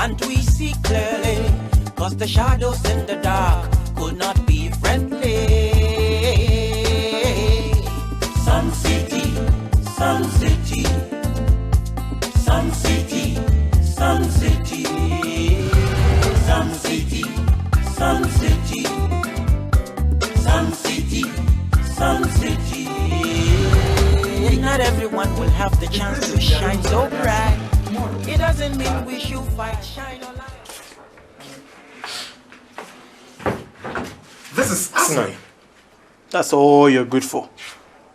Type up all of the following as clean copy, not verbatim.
and we see clearly, cause the shadows in the dark could not be friendly. Sun City, Sun City, Sun City, Sun City, Sun City, Sun City, Sun City, Sun City. Not everyone will have the chance to shine so bright. It doesn't mean we should fight, shine or light. This is asinine. That's all you're good for.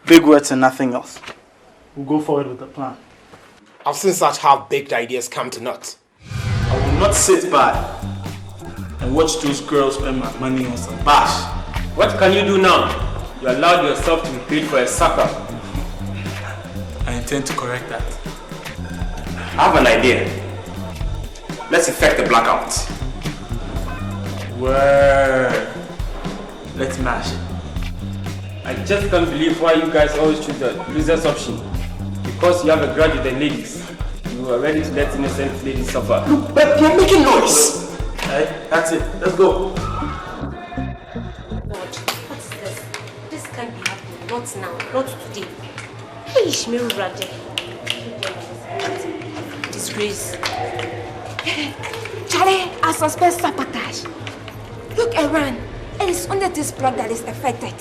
Big words and nothing else. We'll go forward with the plan. I've seen such half-baked ideas come to naught. I will not sit by and watch those girls spend my money on some bash. What can you do now? You allowed yourself to be paid for a sucker. I intend to correct that. I have an idea. Let's effect a blackout. Word. Let's mash it. I just can't believe why you guys always choose the loser's option. Because you have a grudge with the ladies. You are ready to let innocent ladies suffer. Look, but you're making noise. Alright, that's it. Let's go. Lord, what's this? This can't be happening. Not now. Not today. Hey, Ishmael Rade. Disgrace. Charlie, I suspect sabotage. Look around. It is under this plot that is affected.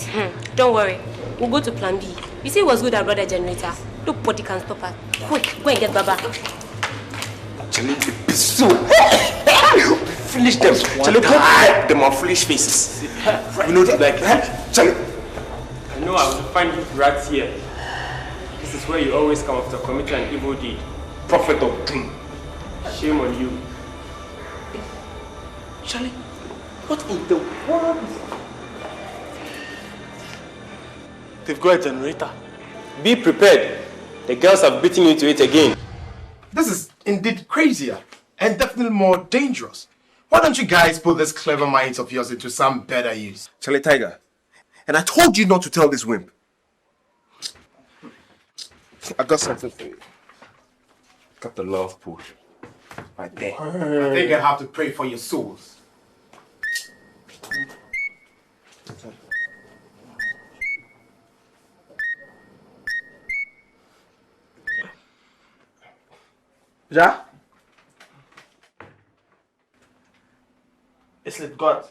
Don't worry. We'll go to plan B. You see what's good about the generator? Nobody can stop us. Quick, go and get Baba. Charlie, be so. Finish them. Charlie, put them on foolish faces. You know that, like, Charlie. I know I will find you rats here. This is where you always come after committing an evil deed. Prophet of doom. Shame on you. Charlie, what in the world? They've got a generator. Be prepared. The girls have beaten you to it again. This is indeed crazier and definitely more dangerous. Why don't you guys put this clever minds of yours into some better use? Charlie Tiger, and I told you not to tell this wimp. I got something for you. Got the love potion. Right there. I think I have to pray for your souls. Ja? It's lit, God.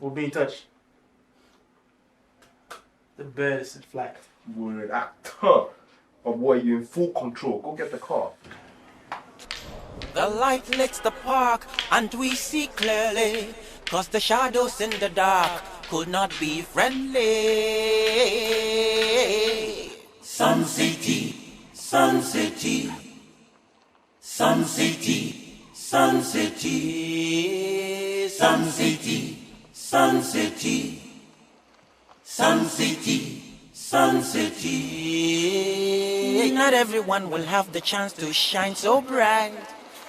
We'll be in touch. The bird is in flight. Word actor. But boy, you're in full control. Go get the car. The light lights the park and we see clearly, cause the shadows in the dark could not be friendly. Sun City, Sun City, Sun City, Sun City, Sun City, Sun City, Sun City, Sun City. Not everyone will have the chance to shine so bright.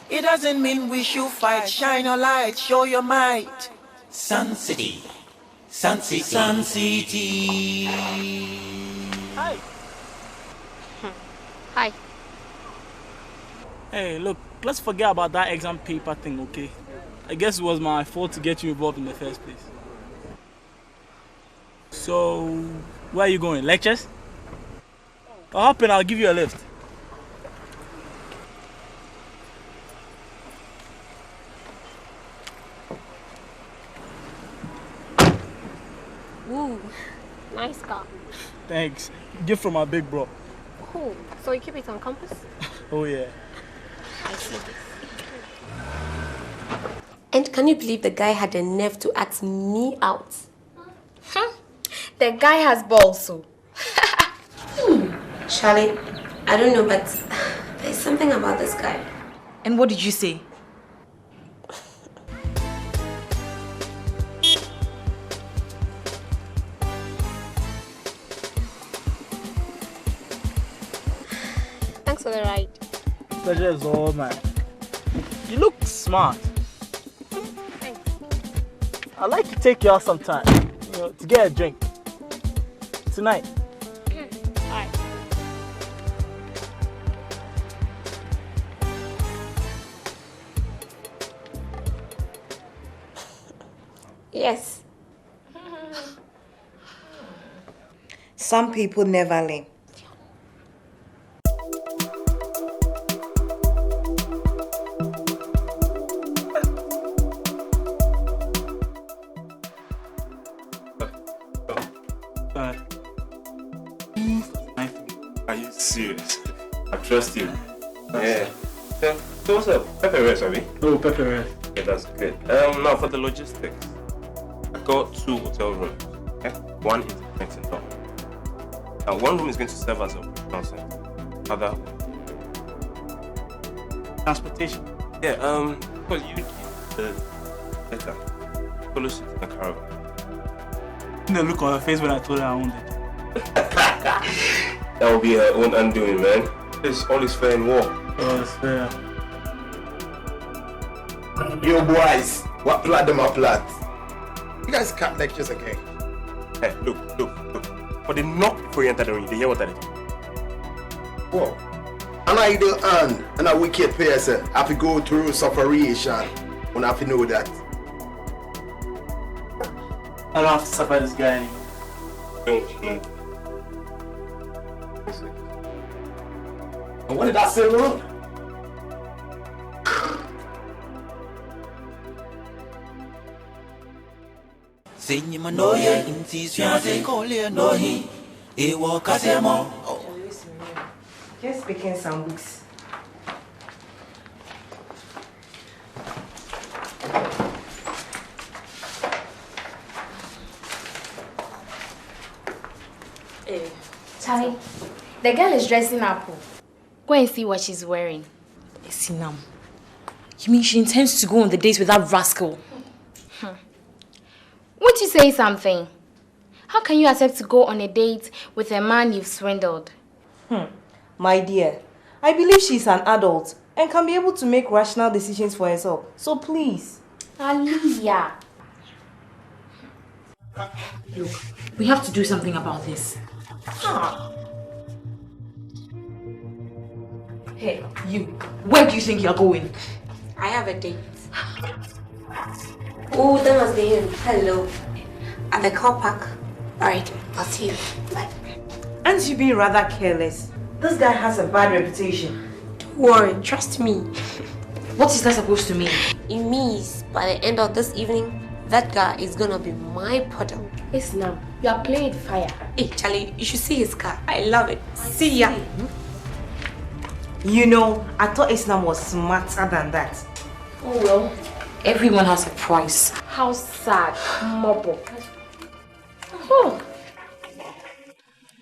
It doesn't mean we should fight. Shine your light, show your might. Sun City, Sun City, Sun City. Hi. Hi. Hey, look, let's forget about that exam paper thing, okay? I guess it was my fault to get you involved in the first place. So, where are you going? Lectures? I'll hop in, I'll give you a lift. Ooh, nice car. Thanks. Gift from my big bro. Cool. So you keep it on campus? Oh yeah. I see this. And can you believe the guy had the nerve to ask me out? The guy has balls, so. Charlie, I don't know, but there's something about this guy. And what did you say? Thanks for the ride. Pleasure is all mine. You look smart. Thanks. I'd like to take you out sometime, to get a drink. Tonight. Alright. Yes. Some people never learn. Are you serious? I trust you. Yeah. So what's up? Pepper rice, have you? Oh, pepper rice. Okay, that's good. Now for the logistics. I got 2 hotel rooms. Okay? One is connecting door. Now one room is going to serve as a operational center. Other Transportation. yeah, because you the letter. Follow suit in the caravan. The look on her face when I told her I owned it. That will be her own undoing, man. It's all is fair in war. Oh, it's fair. Yo, boys, what plot them a plot? You guys can't lectures again. Hey, look. For the knock before you enter the ring, they hear what I did. Whoa. And I do and a wicked person have to go through sufferation. And have to know that. I don't have to suffer this guy anymore. No. And what did I say wrong? Just speaking some weeks. Charlie, the girl is dressing up. Go and see what she's wearing. Sinam, you mean she intends to go on the dates with that rascal? Won't you say something? How can you accept to go on a date with a man you've swindled? My dear, I believe she's an adult and can be able to make rational decisions for herself. So please. Aliyah. Look, we have to do something about this. Hey, you, where do you think you're going? I have a date. Oh, that must be him. Hello. At the car park. Alright, I'll see you. Bye. Aren't you being rather careless? This guy has a bad reputation. Don't worry, trust me. What is that supposed to mean? It means by the end of this evening, that guy is gonna be my puddle. It's now. You are playing with fire. Hey, Charlie, you should see his car. I love it. See ya. You know, I thought Islam was smarter than that. Oh well. Everyone has a price. How sad. Mobile. Oh.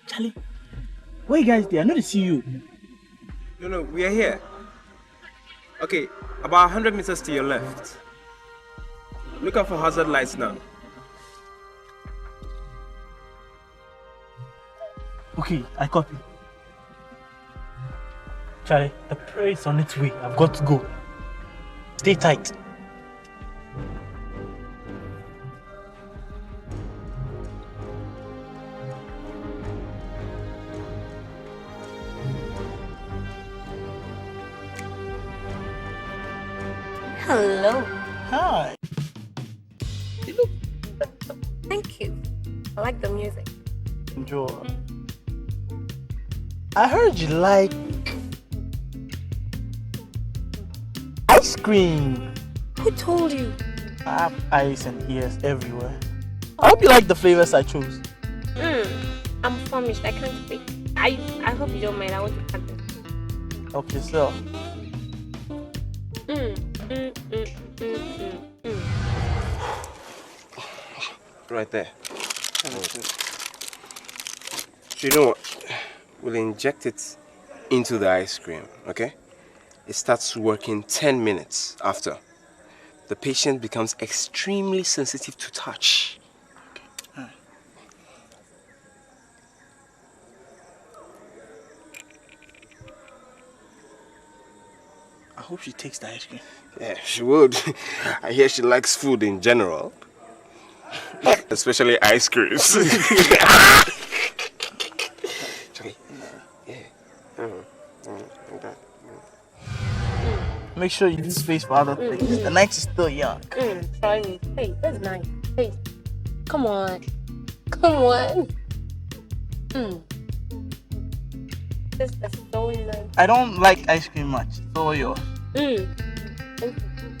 Charlie, where you guys there? I know to see you. No, we are here. Okay, about 100 meters to your left. Look out for hazard lights now. Okay, I copy. Charlie, the prayer is on its way. I've got to go. Stay tight. Hello. Hi. Thank you. I like the music. Enjoy. I heard you like ice cream. Who told you? I have ice and ears everywhere. I hope you like the flavors I chose. I'm famished. I can't wait. I hope you don't mind. I want to cut them. Okay, so. Right there. So you know what? We'll inject it into the ice cream, okay? It starts working 10 minutes after. The patient becomes extremely sensitive to touch. I hope she takes the ice cream. Yeah, she would. I hear she likes food in general. Especially ice creams. Make sure you leave space for other things. The night is still young. Try me. Hey, that's nice. Hey, come on. Come on. This is so nice. I don't like ice cream much. So yours. Thank you.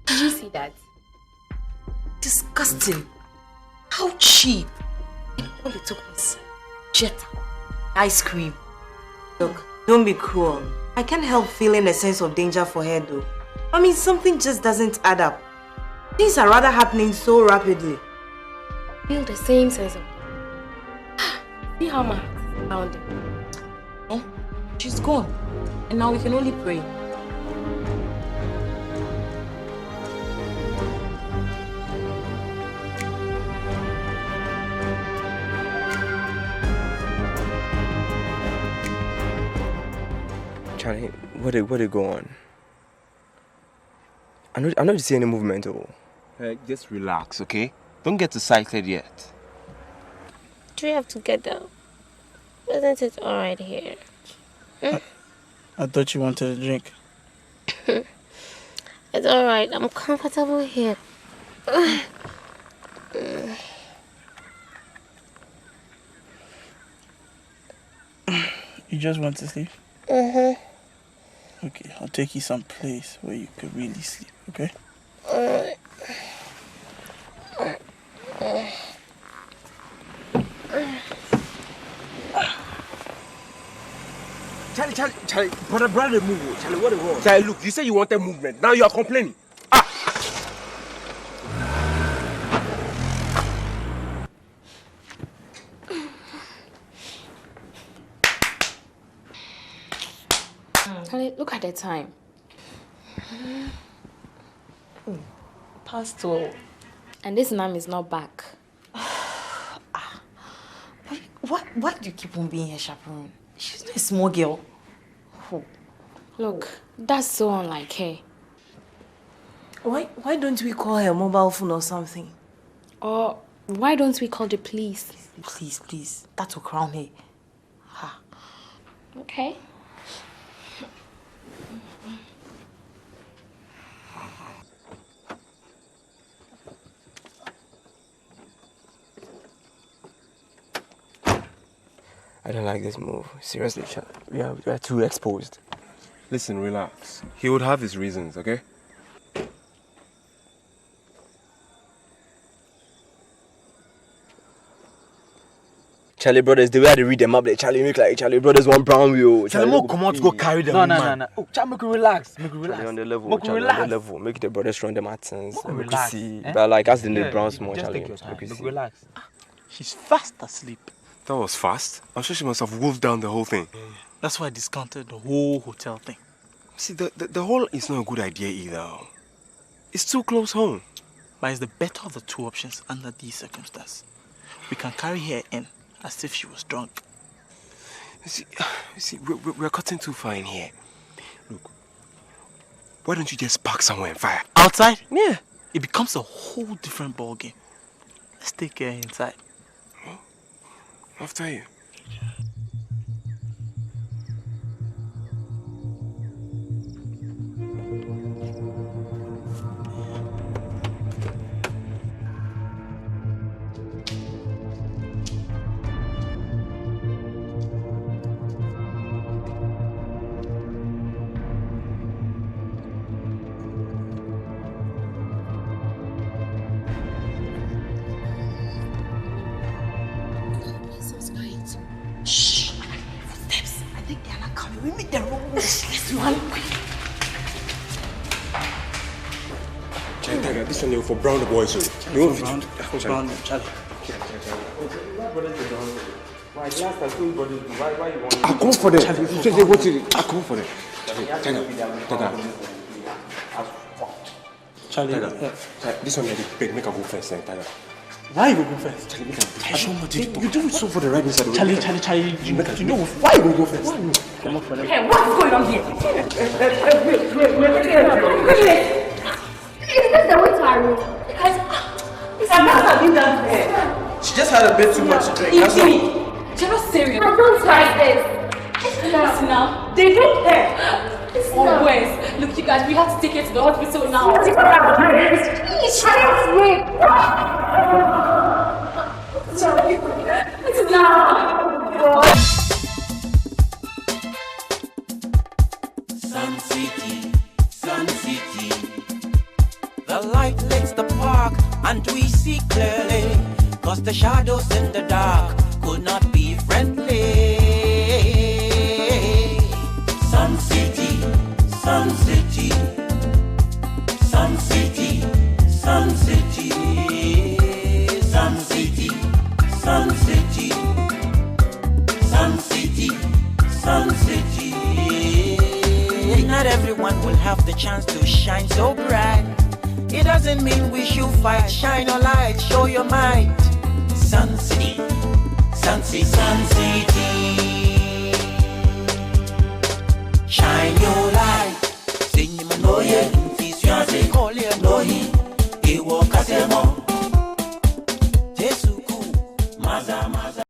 Did you see that? Disgusting. How cheap. All it took was Jetta. Ice cream. Look, don't be cruel. I can't help feeling a sense of danger for her though. I mean, something just doesn't add up. Things are rather happening so rapidly. Feel the same sense of see how my heart is pounding. Eh? She's gone. And now we can only pray. Charlie, what did go on? I don't see any movement at all. Just relax, okay? Don't get excited yet. Do we have to get down? Isn't it alright here? I thought you wanted a drink. It's alright. I'm comfortable here. You just want to sleep? Mm-hmm. Okay, I'll take you some place where you could really sleep, okay? Alright. Charlie, brother, move. Charlie, what the wrong? Charlie, look, you said you wanted movement. Now you are complaining. Charlie, look at the time. Past 12. And this Nam is not back. Why do you keep on being her chaperone? She's not a small girl. Oh. Look, that's so unlike her. Why don't we call her mobile phone or something? Or why don't we call the police? Please. That will crown her. Ha. Okay. I don't like this move. Seriously, we are too exposed. Listen, relax. He would have his reasons, okay? Charlie Brothers, the way I read them up there, Charlie make like Charlie Brothers one brown wheel. Charlie, more come out to go carry them. No. Oh, Charlie, make you relax. Charlie on the level, Make Charlie relax. on the level. Make the brothers run them at sense. Make you relax, see. eh? But like as the Yeah, brown small, just Charlie. take your time. Make you Make see. relax. She's fast asleep. That was fast. I'm sure she must have wolfed down the whole thing. That's why I discounted the whole hotel thing. See, the whole is not a good idea either. It's too close home. But it's the better of the two options under these circumstances. We can carry her in as if she was drunk. You see, we're cutting too fine here. Look, why don't you just park somewhere and fire? Outside? Yeah. It becomes a whole different ballgame. Let's take her inside. After you. Shh! Footsteps. I think they are not coming. We meet the wrong way. Let's run quick. Tiger, this one for brown the boys. You want For brown, Charlie. I come for them. I come for them. Tiger. Charlie, This one, make a go first, Tiger. Why you go first? Charlie, you do it so for the right inside. Charlie, you know why you go first? Hey, what's going on here? Is this the way to our room? She just had a bit too much to drink. That's all. You're not serious. I don't try this. Listen now. They don't care. Oh, boys. Look, you guys, we have to take her to the hospital now. Please, now. Sun City, Sun City. The light licks the park and we see clearly, 'cause the shadows in the dark could not be friendly. Sun City, Sun City, Sun City, Sun City, Sun City, Sun City, Sun City, Sun City. Not everyone will have the chance to shine so bright. It doesn't mean we should fight. Shine your light, show your might. Sun City, Sun City, Sun City.